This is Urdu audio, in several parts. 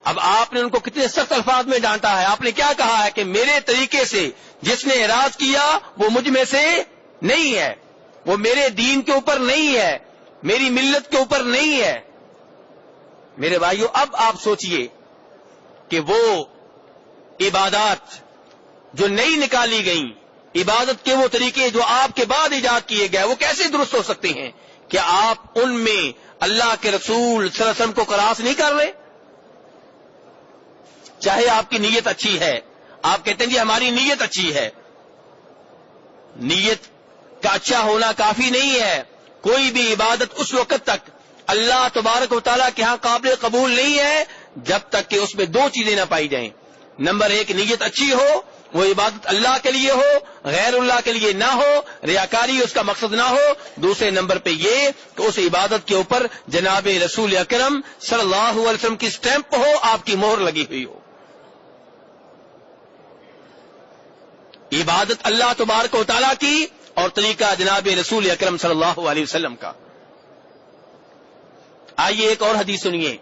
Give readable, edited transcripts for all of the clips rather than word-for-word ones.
اب آپ نے ان کو کتنے سخت الفاظ میں ڈانٹا ہے. آپ نے کیا کہا ہے کہ میرے طریقے سے جس نے اعراض کیا وہ مجھ میں سے نہیں ہے, وہ میرے دین کے اوپر نہیں ہے, میری ملت کے اوپر نہیں ہے. میرے بھائیو, اب آپ سوچئے کہ وہ عبادات جو نئی نکالی گئیں, عبادت کے وہ طریقے جو آپ کے بعد ایجاد کیے گئے, وہ کیسے درست ہو سکتے ہیں؟ کہ آپ ان میں اللہ کے رسول صلی اللہ علیہ وسلم کو قراس نہیں کر رہے؟ چاہے آپ کی نیت اچھی ہے, آپ کہتے ہیں جی ہماری نیت اچھی ہے. نیت کا اچھا ہونا کافی نہیں ہے. کوئی بھی عبادت اس وقت تک اللہ تبارک و تعالیٰ کے ہاں قابل قبول نہیں ہے جب تک کہ اس میں دو چیزیں نہ پائی جائیں. نمبر ایک, نیت اچھی ہو, وہ عبادت اللہ کے لیے ہو, غیر اللہ کے لیے نہ ہو, ریاکاری اس کا مقصد نہ ہو. دوسرے نمبر پہ یہ کہ اس عبادت کے اوپر جناب رسول اکرم صلی اللہ علیہ وسلم کی سٹیمپ ہو, آپ کی مہر لگی ہوئی ہو. عبادت اللہ تبارک و تعالیٰ کی اور طریقہ جناب رسول اکرم صلی اللہ علیہ وسلم کا. آئیے ایک اور حدیث سنیے,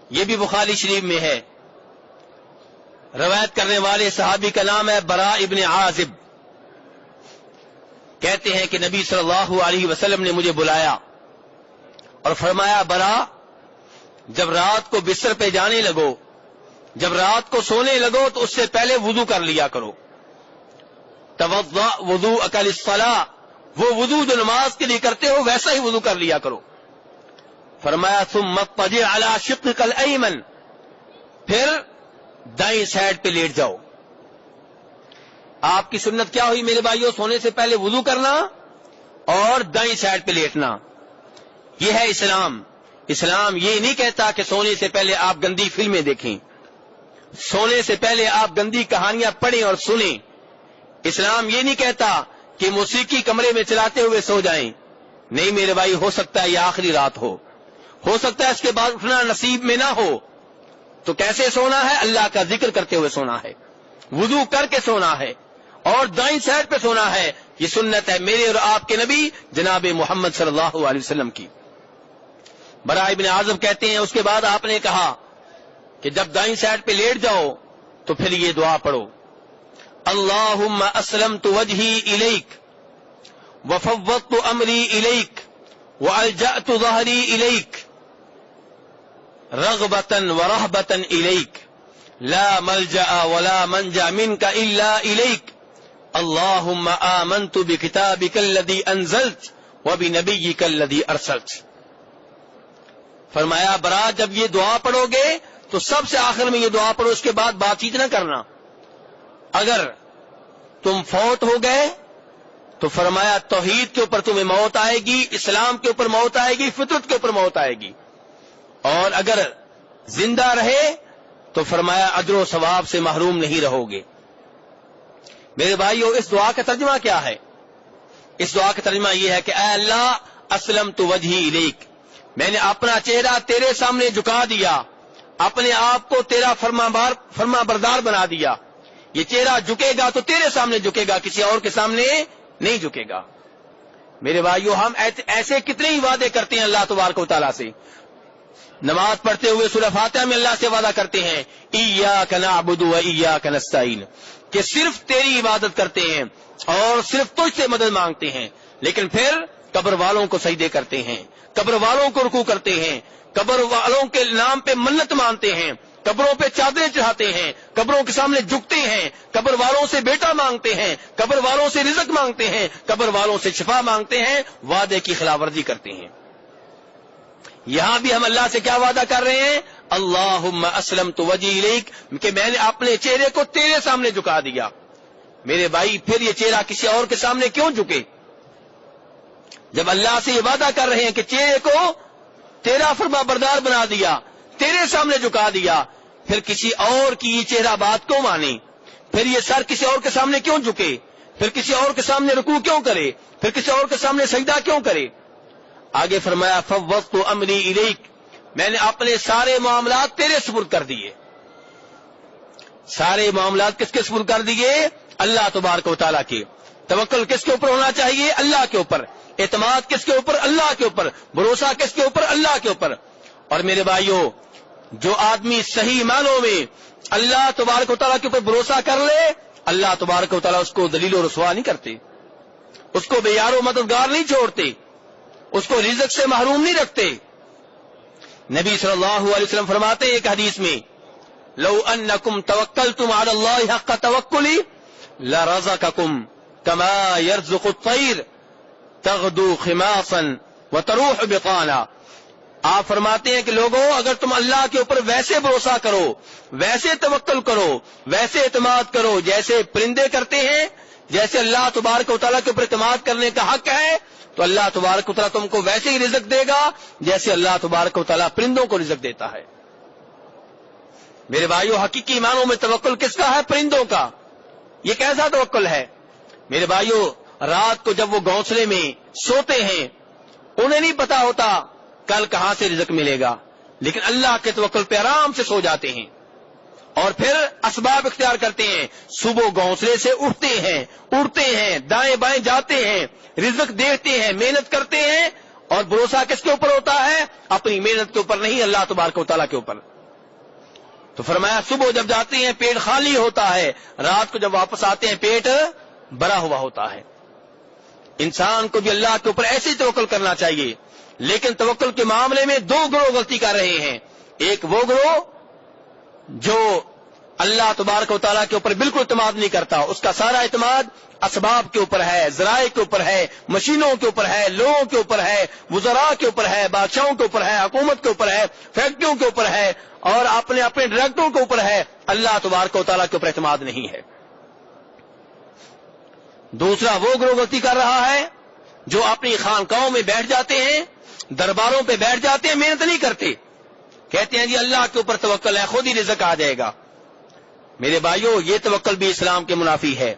یہ بھی بخاری شریف میں ہے. روایت کرنے والے صحابی کا نام ہے برا ابن عازب. کہتے ہیں کہ نبی صلی اللہ علیہ وسلم نے مجھے بلایا اور فرمایا, برا, جب رات کو بستر پہ جانے لگو, جب رات کو سونے لگو تو اس سے پہلے وضو کر لیا کرو. توضأ وضوءک للصلاۃ, وہ وضو جو نماز کے لیے کرتے ہو ویسا ہی وضو کر لیا کرو. فرمایا ثم اضطجع علی شقک الایمن, پھر دائیں سائڈ پہ لیٹ جاؤ. آپ کی سنت کیا ہوئی میرے بھائیوں؟ سونے سے پہلے وضو کرنا اور دائیں سائڈ پہ لیٹنا. یہ ہے اسلام. اسلام یہ نہیں کہتا کہ سونے سے پہلے آپ گندی فلمیں دیکھیں, سونے سے پہلے آپ گندی کہانیاں پڑھیں اور سنیں. اسلام یہ نہیں کہتا کہ موسیقی کمرے میں چلاتے ہوئے سو جائیں. نہیں میرے بھائی, ہو سکتا ہے یہ آخری رات ہو سکتا ہے اس کے بعد اٹھنا نصیب میں نہ ہو. تو کیسے سونا ہے؟ اللہ کا ذکر کرتے ہوئے سونا ہے, وضو کر کے سونا ہے اور دائیں سائڈ پہ سونا ہے. یہ سنت ہے میرے اور آپ کے نبی جناب محمد صلی اللہ علیہ وسلم کی. برا ابن عازب کہتے ہیں اس کے بعد آپ نے کہا کہ جب دائیں سائڈ پہ لیٹ جاؤ تو پھر یہ دعا پڑھو, اللہم اسلمت وجہی الیک وفوضت امری الیک والجأت ظہری الیک رغبتا ورہبتا الیک لا ملجأ ولا منجا منک الا الیک اللہم آمنت بکتابک الذی انزلت وبنبیک الذی ارسلت. فرمایا برا, جب یہ دعا پڑھو گے تو سب سے آخر میں یہ دعا پڑھو, اس کے بعد بات چیت نہ کرنا. اگر تم فوت ہو گئے تو فرمایا توحید کے اوپر تمہیں موت آئے گی, اسلام کے اوپر موت آئے گی, فطرت کے اوپر موت آئے گی. اور اگر زندہ رہے تو فرمایا اجر و ثواب سے محروم نہیں رہو گے. میرے بھائیو, اس دعا کا ترجمہ کیا ہے؟ اس دعا کا ترجمہ یہ ہے کہ اے اللہ اسلمت وجہی الیک, میں نے اپنا چہرہ تیرے سامنے جھکا دیا, اپنے آپ کو تیرا فرما بردار بنا دیا. یہ چہرہ جھکے گا تو تیرے سامنے جھکے گا, کسی اور کے سامنے نہیں جھکے گا. میرے بھائیو, ہم ایسے کتنے ہی وعدے کرتے ہیں اللہ تبارک و تعالیٰ سے. نماز پڑھتے ہوئے سورہ فاتحہ میں اللہ سے وعدہ کرتے ہیں ایاک نعبد و ایاک نستعین, کہ صرف تیری عبادت کرتے ہیں اور صرف تجھ سے مدد مانگتے ہیں. لیکن پھر قبر والوں کو سجدے کرتے ہیں, قبر والوں کو رکوع کرتے ہیں, قبر والوں کے نام پہ منت مانتے ہیں, قبروں پہ چادریں چڑھاتے ہیں, قبروں کے سامنے جھکتے ہیں, قبر والوں سے بیٹا مانگتے ہیں, قبر والوں سے رزق مانگتے ہیں, قبر والوں سے شفا مانگتے ہیں, وعدے کی خلاف ورزی کرتے ہیں. یہاں بھی ہم اللہ سے کیا وعدہ کر رہے ہیں؟ اللہم اسلمت وجہی الیک, کہ میں نے اپنے چہرے کو تیرے سامنے جھکا دیا. میرے بھائی, پھر یہ چہرہ کسی اور کے سامنے کیوں جھکے؟ جب اللہ سے یہ وعدہ کر رہے ہیں کہ چہرے کو تیرا فرما بردار بنا دیا, تیرے سامنے جھکا دیا, پھر کسی اور کی یہ چہرہ بات کیوں مانے؟ پھر یہ سر کسی اور کے سامنے کیوں جھکے؟ پھر کسی اور کے سامنے رکوع کیوں کرے؟ پھر کسی اور کے سامنے سجدہ کیوں کرے؟ آگے فرمایا فوضت امری الیک, میں نے اپنے سارے معاملات تیرے سپرد کر دیے. سارے معاملات کس کے سپرد کر دیے؟ اللہ تبارک و تعالیٰ کے. توکل کس کے اوپر ہونا چاہیے؟ اللہ کے اوپر. اعتماد کس کے اوپر؟ اللہ کے اوپر. بھروسہ کس کے اوپر؟ اللہ کے اوپر. اور میرے بھائیوں, جو آدمی صحیح معنوں میں اللہ تبارک و تعالیٰ کے اوپر بھروسہ کر لے، اللہ تبارک و تعالیٰ اس کو ذلیل و رسوا نہیں کرتے، اس کو بے یار و مددگار نہیں چھوڑتے، اس کو رزق سے محروم نہیں رکھتے۔ نبی صلی اللہ علیہ وسلم فرماتے ہیں ایک حدیث میں، لو انکم توکلتم علی اللہ حق توکلی لرزقکم کما یرزق الطیر تغدو خماصا وتروح بطانا۔ آپ فرماتے ہیں کہ لوگوں، اگر تم اللہ کے اوپر ویسے بھروسہ کرو، ویسے توکل کرو، ویسے اعتماد کرو جیسے پرندے کرتے ہیں، جیسے اللہ تبارک و تعالیٰ کے اوپر اعتماد کرنے کا حق ہے، تو اللہ تبارک و تعالیٰ تم کو ویسے ہی رزق دے گا جیسے اللہ تبارک و تعالیٰ پرندوں کو رزق دیتا ہے۔ میرے بھائیو، حقیقی معنوں میں توکل کس کا ہے؟ پرندوں کا۔ یہ کیسا توکل ہے؟ میرے بھائیو، رات کو جب وہ گھونسلے میں سوتے ہیں، انہیں نہیں پتا ہوتا کل کہاں سے رزق ملے گا، لیکن اللہ کے توکل پہ آرام سے سو جاتے ہیں اور پھر اسباب اختیار کرتے ہیں۔ صبح گھونسلے سے اٹھتے ہیں، دائیں بائیں جاتے ہیں، رزق دیکھتے ہیں، محنت کرتے ہیں، اور بھروسہ کس کے اوپر ہوتا ہے؟ اپنی محنت کے اوپر نہیں، اللہ تبارک و تعالیٰ کے اوپر۔ تو فرمایا صبح جب جاتے ہیں پیٹ خالی ہوتا ہے، رات کو جب واپس آتے ہیں پیٹ بھرا ہوا ہوتا ہے۔ انسان کو بھی اللہ کے اوپر ایسے ہی توکل کرنا چاہیے، لیکن توکل کے معاملے میں دو گروہ غلطی کر رہے ہیں۔ ایک وہ گروہ جو اللہ تبارک و تعالیٰ کے اوپر بالکل اعتماد نہیں کرتا، اس کا سارا اعتماد اسباب کے اوپر ہے، ذرائع کے اوپر ہے، مشینوں کے اوپر ہے، لوگوں کے اوپر ہے، وزراء کے اوپر ہے، بادشاہوں کے اوپر ہے، حکومت کے اوپر ہے، فیکٹریوں کے اوپر ہے، اور اپنے ڈائریکٹروں کے اوپر ہے۔ اللہ تبارک و تعالیٰ کے اوپر اعتماد نہیں ہے۔ دوسرا وہ گروہ غلطی کر رہا ہے جو اپنی خانقاہوں میں بیٹھ جاتے ہیں، درباروں پہ بیٹھ جاتے ہیں، محنت نہیں کرتے، کہتے ہیں جی اللہ کے اوپر توکل ہے، خود ہی رزق آ جائے گا۔ میرے بھائیوں، یہ توکل بھی اسلام کے منافی ہے۔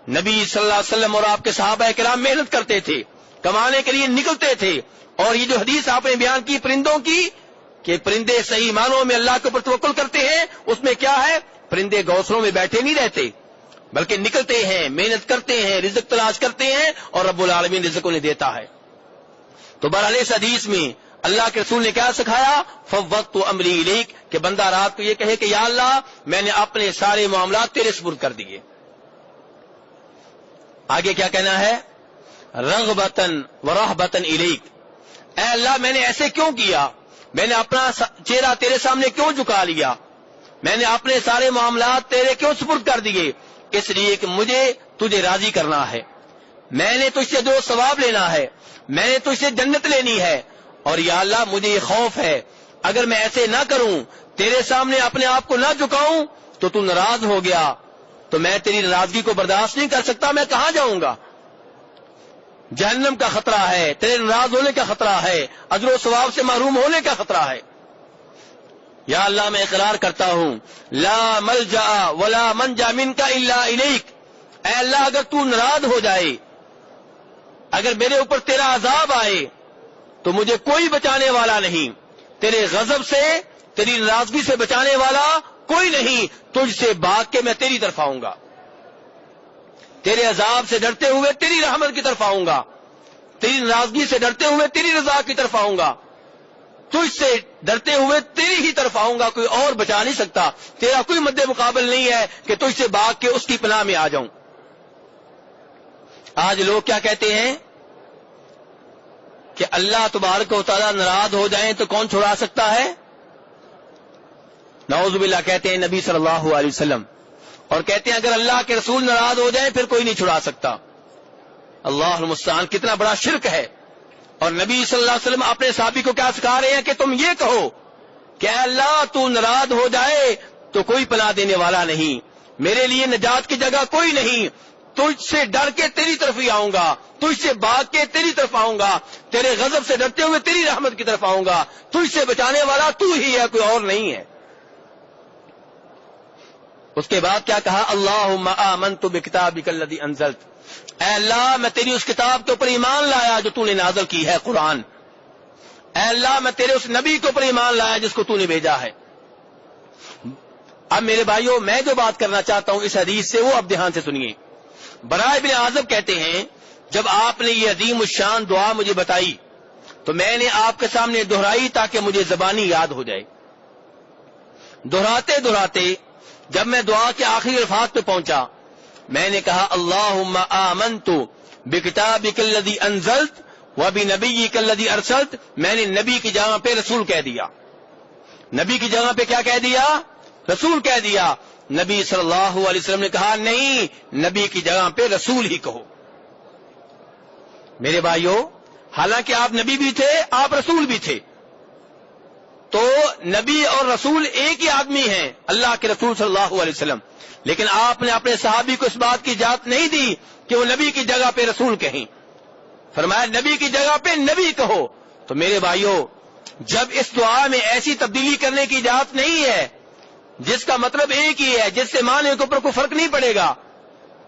نبی صلی اللہ علیہ وسلم اور آپ کے صحابہ کرام محنت کرتے تھے، کمانے کے لیے نکلتے تھے، اور یہ جو حدیث آپ نے بیان کی پرندوں کی کہ پرندے صحیح معنوں میں اللہ کے اوپر توکل کرتے ہیں، اس میں کیا ہے؟ پرندے گھونسلوں میں بیٹھے نہیں رہتے، بلکہ نکلتے ہیں، محنت کرتے ہیں، رزق تلاش کرتے ہیں، اور رب العالمین رزق انہیں دیتا ہے۔ تو بہرحال اس حدیث میں اللہ کے رسول نے کیا سکھایا؟ فوضت امری الیک، کہ بندہ رات کو یہ کہے کہ یا اللہ میں نے اپنے سارے معاملات تیرے سپرد کر دیے۔ آگے کیا کہنا ہے؟ رغبتن ورہبتن الیک، اے اللہ میں نے ایسے کیوں کیا؟ میں نے اپنا چہرہ تیرے سامنے کیوں جھکا لیا؟ میں نے اپنے سارے معاملات تیرے کیوں سپرد کر دیے؟ اس لیے کہ مجھے تجھے راضی کرنا ہے، میں نے تجھ سے جو ثواب لینا ہے، میں نے تجھ سے جنت لینی ہے، اور یا اللہ مجھے یہ خوف ہے اگر میں ایسے نہ کروں، تیرے سامنے اپنے آپ کو نہ جھکاؤں تو تو ناراض ہو گیا، تو میں تیری ناراضگی کو برداشت نہیں کر سکتا، میں کہاں جاؤں گا؟ جہنم کا خطرہ ہے، تیرے ناراض ہونے کا خطرہ ہے، اجر و ثواب سے محروم ہونے کا خطرہ ہے۔ یا اللہ میں اقرار کرتا ہوں لا ملجا ولا منجا منک الا الیک، اے اللہ اگر تو ناراض ہو جائے، اگر میرے اوپر تیرا عذاب آئے تو مجھے کوئی بچانے والا نہیں، تیرے غضب سے، تیری ناراضگی سے بچانے والا کوئی نہیں، تجھ سے بھاگ کے میں تیری طرف آؤں گا، تیرے عذاب سے ڈرتے ہوئے تیری رحمت کی طرف آؤں گا، تیری ناراضگی سے ڈرتے ہوئے تیری رضا کی طرف آؤں گا، تجھ سے ڈرتے ہوئے تیری ہی طرف آؤں گا، کوئی اور بچا نہیں سکتا، تیرا کوئی مد مقابل نہیں ہے کہ تجھ سے بھاگ کے اس کی پناہ میں آ جاؤں۔ آج لوگ کیا کہتے ہیں کہ اللہ تبارک و تعالیٰ ناراض ہو جائیں تو کون چھڑا سکتا ہے؟ نعوذ باللہ کہتے ہیں نبی صلی اللہ علیہ وسلم، اور کہتے ہیں اگر اللہ کے رسول ناراض ہو جائیں پھر کوئی نہیں چھڑا سکتا۔ اللہ المستعان، کتنا بڑا شرک ہے۔ اور نبی صلی اللہ علیہ وسلم اپنے صحابی کو کیا سکھا رہے ہیں کہ تم یہ کہو کہ اے اللہ تو ناراض ہو جائے تو کوئی پناہ دینے والا نہیں، میرے لیے نجات کی جگہ کوئی نہیں، تجھ سے ڈر کے تیری طرف ہی آؤں گا، تجھ سے بھاگ کے تیری طرف آؤں گا، تیرے غضب سے ڈرتے ہوئے تیری رحمت کی طرف آؤں گا، تجھ سے بچانے والا تو ہی ہے، کوئی اور نہیں ہے۔ اس کے بعد کیا کہا؟ اللہم آمنت بکتابک الذی انزلت، اے اللہ میں تیری اس کتاب کے اوپر ایمان لایا جو تو نے نازل کی ہے، قرآن۔ اے اللہ میں تیرے اس نبی کے اوپر ایمان لایا جس کو تو نے بھیجا ہے۔ اب میرے بھائیوں، میں جو بات کرنا چاہتا ہوں اس حدیث سے وہ اب دھیان سے سنیے۔ براء بن عازب کہتے ہیں جب آپ نے یہ عظیم الشان دعا مجھے بتائی تو میں نے آپ کے سامنے دہرائی تاکہ مجھے زبانی یاد ہو جائے۔ دہراتے دہراتے جب میں دعا کے آخری الفاظ پہ پہنچا میں نے کہا اللہم آمنت بکتابک الذی انزلت وبنبیک الذی ارسلت. میں نے نبی کی جگہ پہ رسول کہہ دیا. نبی کی جگہ پہ کیا کہہ دیا؟ رسول کہہ دیا. نبی صلی اللہ علیہ وسلم نے کہا نہیں، نبی کی جگہ پہ رسول ہی کہو. میرے بھائیوں، حالانکہ آپ نبی بھی تھے، آپ رسول بھی تھے، تو نبی اور رسول ایک ہی آدمی ہیں، اللہ کے رسول صلی اللہ علیہ وسلم. لیکن آپ نے اپنے صحابی کو اس بات کی اجازت نہیں دی کہ وہ نبی کی جگہ پہ رسول کہیں. فرمایا نبی کی جگہ پہ نبی کہو. تو میرے بھائیوں، جب اس دعا میں ایسی تبدیلی کرنے کی اجازت نہیں ہے جس کا مطلب ایک ہی ہے، جس سے معنی کے اوپر کوئی فرق نہیں پڑے گا،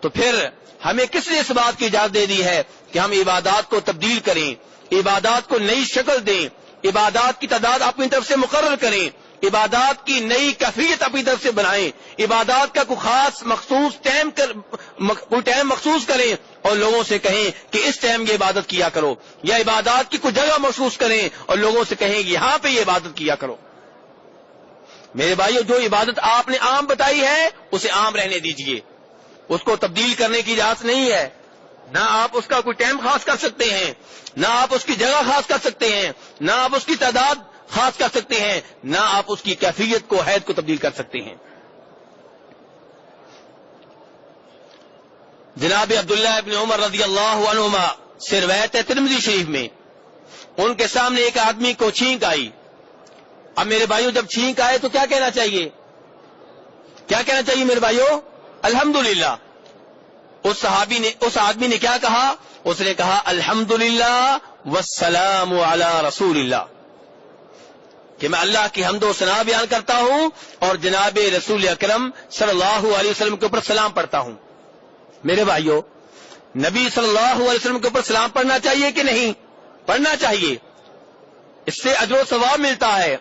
تو پھر ہمیں کس نے اس بات کی اجازت دے دی ہے کہ ہم عبادات کو تبدیل کریں، عبادات کو نئی شکل دیں، عبادات کی تعداد اپنی طرف سے مقرر کریں، عبادات کی نئی کیفیت اپنی طرف سے بنائیں، عبادات کا کوئی خاص مخصوص کوئی ٹائم مخصوص کریں اور لوگوں سے کہیں کہ اس ٹائم یہ عبادت کیا کرو، یا عبادات کی کوئی جگہ مخصوص کریں اور لوگوں سے کہیں یہاں پہ یہ عبادت کیا کرو. میرے بھائیو، جو عبادت آپ نے عام بتائی ہے اسے عام رہنے دیجئے، اس کو تبدیل کرنے کی اجازت نہیں ہے. نہ آپ اس کا کوئی ٹائم خاص کر سکتے ہیں، نہ آپ اس کی جگہ خاص کر سکتے ہیں، نہ آپ اس کی تعداد خاص کر سکتے ہیں، نہ آپ اس کی کیفیت کو، حید کو تبدیل کر سکتے ہیں. جناب عبداللہ ابن عمر رضی اللہ عنہما سے روایت ہے ترمذی شریف میں، ان کے سامنے ایک آدمی کو چھینک آئی. اب میرے بھائیوں، جب چھینک آئے تو کیا کہنا چاہیے؟ کیا کہنا چاہیے میرے بھائیوں؟ الحمدللہ. اس آدمی نے کیا کہا؟ اس نے کہا الحمدللہ والسلام علی رسول اللہ، کہ میں اللہ کی حمد و ثنا بیان کرتا ہوں اور جناب رسول اکرم صلی اللہ علیہ وسلم کے اوپر سلام پڑھتا ہوں. میرے بھائیوں، نبی صلی اللہ علیہ وسلم کے اوپر سلام پڑھنا چاہیے کہ نہیں؟ پڑھنا چاہیے. اس سے اجر و ثواب ملتا ہے،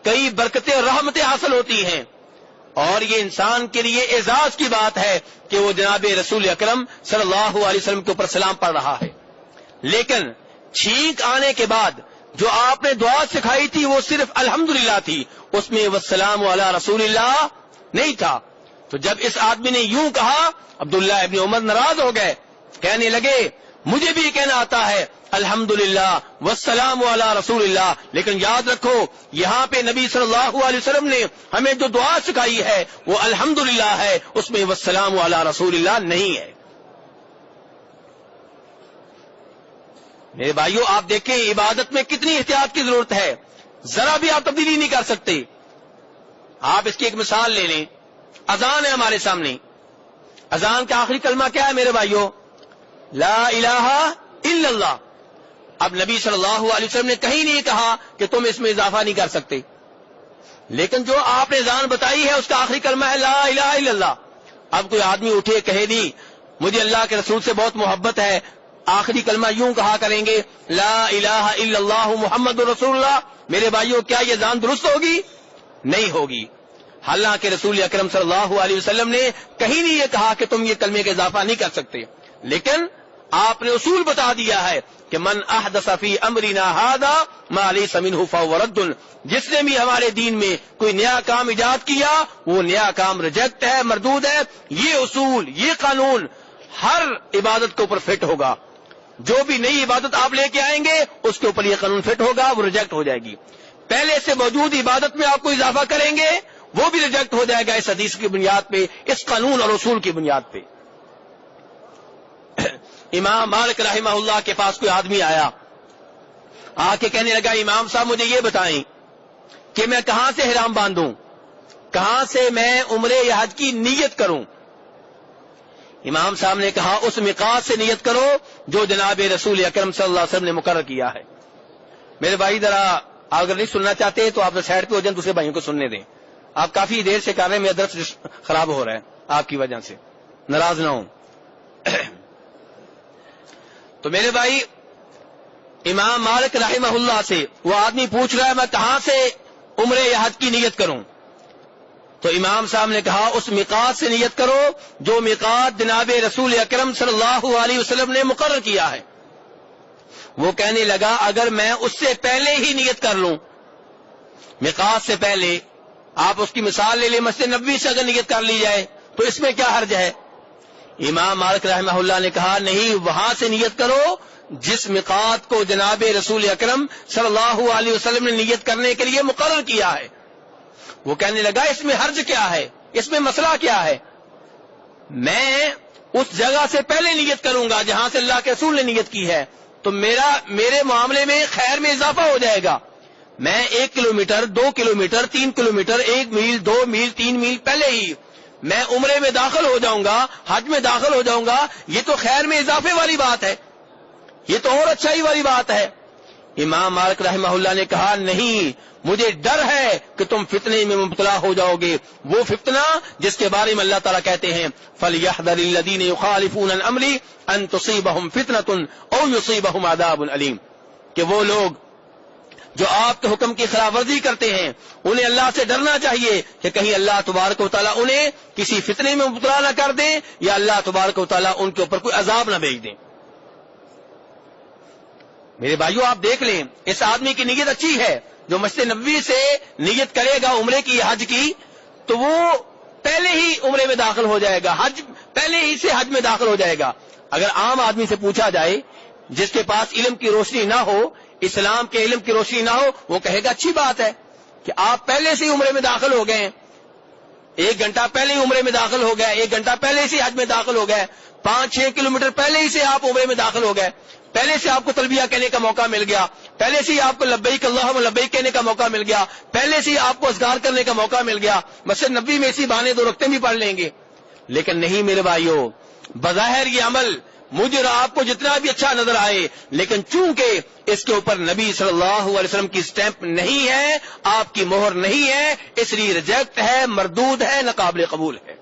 کئی برکتیں اور رحمتیں حاصل ہوتی ہیں، اور یہ انسان کے لیے اعزاز کی بات ہے کہ وہ جناب رسول اکرم صلی اللہ علیہ وسلم کے اوپر سلام پڑھ رہا ہے. لیکن چھینک آنے کے بعد جو آپ نے دعا سکھائی تھی وہ صرف الحمدللہ تھی، اس میں والسلام علی رسول اللہ نہیں تھا. تو جب اس آدمی نے یوں کہا، عبداللہ ابن عمر ناراض ہو گئے، کہنے لگے مجھے بھی کہنا آتا ہے الحمدللہ والسلام علی رسول اللہ، لیکن یاد رکھو یہاں پہ نبی صلی اللہ علیہ وسلم نے ہمیں جو دعا سکھائی ہے وہ الحمدللہ ہے، اس میں والسلام علی رسول اللہ نہیں ہے. میرے بھائیوں، آپ دیکھیں عبادت میں کتنی احتیاط کی ضرورت ہے، ذرا بھی آپ تبدیلی نہیں کر سکتے. آپ اس کی ایک مثال لے لیں. اذان ہے ہمارے سامنے، اذان کا آخری کلمہ کیا ہے میرے بھائیوں؟ لا الہ الا اللہ. اب نبی صلی اللہ علیہ وسلم نے کہیں نہیں کہا کہ تم اس میں اضافہ نہیں کر سکتے، لیکن جو آپ نے اذان بتائی ہے اس کا آخری کلمہ ہے لا الہ الا اللہ. اب کوئی آدمی اٹھے کہے دی مجھے اللہ کے رسول سے بہت محبت ہے، آخری کلمہ یوں کہا کریں گے لا الہ الا اللہ محمد رسول اللہ. میرے بھائیوں، کیا یہ اذان درست ہوگی؟ نہیں ہوگی. حالانکہ رسول اکرم صلی اللہ علیہ وسلم نے کہیں نہیں یہ کہا کہ تم یہ کلمے کا اضافہ نہیں کر سکتے، لیکن آپ نے اصول بتا دیا ہے کہ من احدث فی امرنا ھذا ما لیس منہ فہو رد. جس نے بھی ہمارے دین میں کوئی نیا کام ایجاد کیا وہ نیا کام ریجیکٹ ہے، مردود ہے. یہ اصول، یہ قانون ہر عبادت کے اوپر فٹ ہوگا. جو بھی نئی عبادت آپ لے کے آئیں گے اس کے اوپر یہ قانون فٹ ہوگا، وہ ریجیکٹ ہو جائے گی. پہلے سے موجود عبادت میں آپ کو اضافہ کریں گے وہ بھی ریجیکٹ ہو جائے گا، اس حدیث کی بنیاد پہ، اس قانون اور اصول کی بنیاد پہ. امام مالک رحمہ اللہ کے پاس کوئی آدمی آیا، آ کے کہنے لگا امام صاحب مجھے یہ بتائیں کہ میں کہاں سے احرام باندھوں، کہاں سے میں عمرے یا حج کی نیت کروں. امام صاحب نے کہا اس میقات سے نیت کرو جو جناب رسول اکرم صلی اللہ علیہ وسلم نے مقرر کیا ہے. میرے بھائی ذرا اگر نہیں سننا چاہتے تو آپ سائڈ پہ ہو جائیں، دوسرے بھائیوں کو سننے دیں. آپ کافی دیر سے کر رہے ہیں، میرا درس خراب ہو رہا ہے آپ کی وجہ سے، ناراض نہ ہوں. تو میرے بھائی، امام مالک رحمہ اللہ سے وہ آدمی پوچھ رہا ہے میں کہاں سے عمرے یا حج کی نیت کروں. تو امام صاحب نے کہا اس میقات سے نیت کرو جو میقات جناب رسول اکرم صلی اللہ علیہ وسلم نے مقرر کیا ہے. وہ کہنے لگا اگر میں اس سے پہلے ہی نیت کر لوں، میقات سے پہلے، آپ اس کی مثال لے لیں، مسجد نبوی سے اگر نیت کر لی جائے تو اس میں کیا حرج ہے؟ امام مالک رحمہ اللہ نے کہا نہیں، وہاں سے نیت کرو جس میقات کو جناب رسول اکرم صلی اللہ علیہ وسلم نے نیت کرنے کے لیے مقرر کیا ہے۔ وہ کہنے لگا اس میں حرج کیا ہے، اس میں مسئلہ کیا ہے؟ میں اس جگہ سے پہلے نیت کروں گا جہاں سے اللہ کے رسول نے نیت کی ہے، تو میرے معاملے میں خیر میں اضافہ ہو جائے گا۔ میں 1 کلومیٹر 2 کلومیٹر 3 کلومیٹر 1 میل 2 میل 3 میل پہلے ہی میں عمرے میں داخل ہو جاؤں گا، حج میں داخل ہو جاؤں گا، یہ تو خیر میں اضافے والی بات ہے، یہ تو اور اچھائی والی بات ہے۔ امام مالک رحمہ اللہ نے کہا نہیں، مجھے ڈر ہے کہ تم فتنے میں مبتلا ہو جاؤ گے، وہ فتنہ جس کے بارے میں اللہ تعالیٰ کہتے ہیں فَلْيَحْذَرِ الَّذِينَ يُخَالِفُونَ عَنْ أَمْرِهِ أَن تُصِيبَهُمْ فِتْنَةٌ أَوْ يُصِيبَهُمْ عَذَابٌ أَلِيمٌ، کہ وہ لوگ جو آپ کے حکم کی خلاف ورزی کرتے ہیں انہیں اللہ سے ڈرنا چاہیے کہ کہیں اللہ تبارک و تعالیٰ انہیں کسی فتنے میں مبتلا نہ کر دیں یا اللہ تبارک و تعالیٰ ان کے اوپر کوئی عذاب نہ بھیج دیں۔ میرے بھائیو آپ دیکھ لیں، اس آدمی کی نیت اچھی ہے، جو مسجد نبوی سے نیت کرے گا عمرے کی حج کی تو وہ پہلے ہی عمرے میں داخل ہو جائے گا، حج پہلے ہی سے حج میں داخل ہو جائے گا۔ اگر عام آدمی سے پوچھا جائے جس کے پاس علم کی روشنی نہ ہو، اسلام کے علم کی روشنی نہ ہو، وہ کہے گا اچھی بات ہے کہ آپ پہلے سے ہی عمرے میں داخل ہو گئے، 1 گھنٹہ پہلے ہی عمرے میں داخل ہو گئے، 1 گھنٹہ پہلے سے حج میں داخل ہو گئے، 5-6 کلومیٹر پہلے ہی سے آپ عمرے میں داخل ہو گئے، پہلے سے آپ کو تلبیہ کہنے کا موقع مل گیا، پہلے سے ہی آپ کو لبیک اللہم لبیک کہنے کا موقع مل گیا، پہلے سے ہی آپ کو اذکار کرنے کا موقع مل گیا، مسجد نبوی میں اسی بہانے 2 رکعتیں بھی پڑھ لیں گے۔ لیکن نہیں میرے بھائیو، بظاہر یہ عمل مجھے اور آپ کو جتنا بھی اچھا نظر آئے، لیکن چونکہ اس کے اوپر نبی صلی اللہ علیہ وسلم کی سٹیمپ نہیں ہے، آپ کی مہر نہیں ہے، اس لیے ریجیکٹ ہے، مردود ہے، ناقابل قبول ہے۔